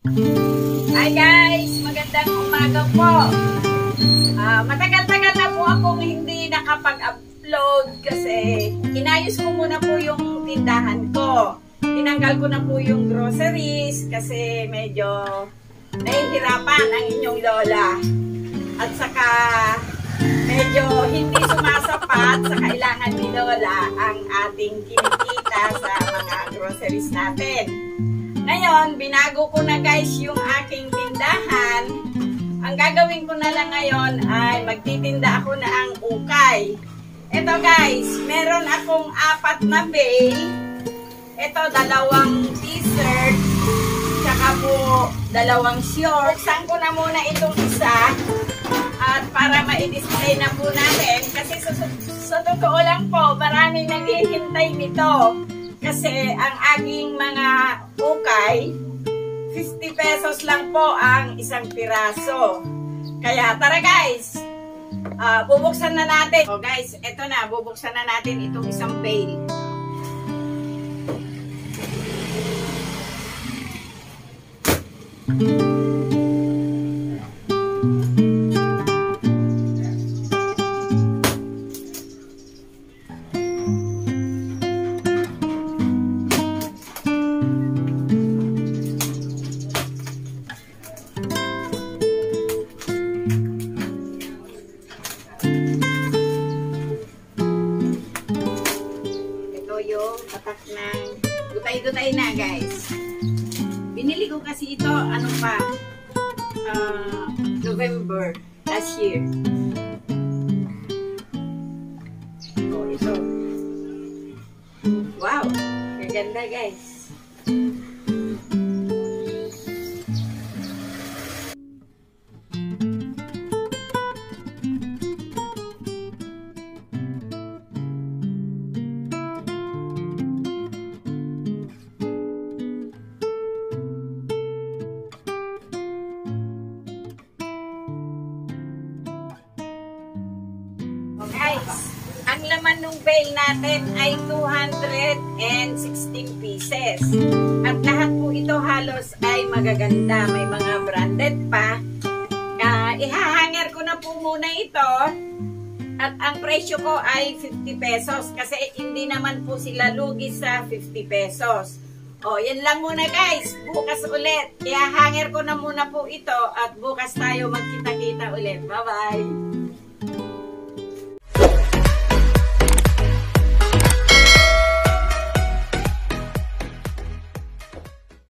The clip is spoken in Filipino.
Hi guys! Magandang umaga po. Matagal-tagal na po akong hindi nakapag-upload kasi inayos ko muna po yung tindahan ko. Tinanggal ko na po yung groceries kasi medyo nahihirapan ang inyong lola. At saka medyo hindi sumasapat sa kailangan ni lola ang ating kinikita sa mga groceries natin. Ngayon, binago ko na guys yung aking tindahan. Ang gagawin ko na lang ngayon ay magtitinda ako na ang ukay. Ito guys, meron akong 4 na bay. Ito, 2 t-shirt. Tsaka po, 2 short. Buksan ko na muna itong isa. At para ma-display na po natin. Kasi sa totoo lang po, maraming naghihintay nito. Kasi ang aking mga ukay, 50 pesos lang po ang isang piraso. Kaya tara guys, bubuksan na natin. O guys, eto na, bubuksan na natin itong isang bale. Yung patak ng gutay-gutay na guys. Binili ko kasi ito ano pa November last year. Oh, ito. Wow, ganda guys. Ang laman ng bale natin ay 216 pieces. At lahat po ito halos ay magaganda. May mga branded pa. Ihahanger ko na po muna ito. At ang presyo ko ay 50 pesos. Kasi hindi naman po sila lugi sa 50 pesos. O, yan lang muna guys. Bukas ulit. Ihahanger ko na muna po ito. At bukas tayo magkita-kita ulit. Bye-bye!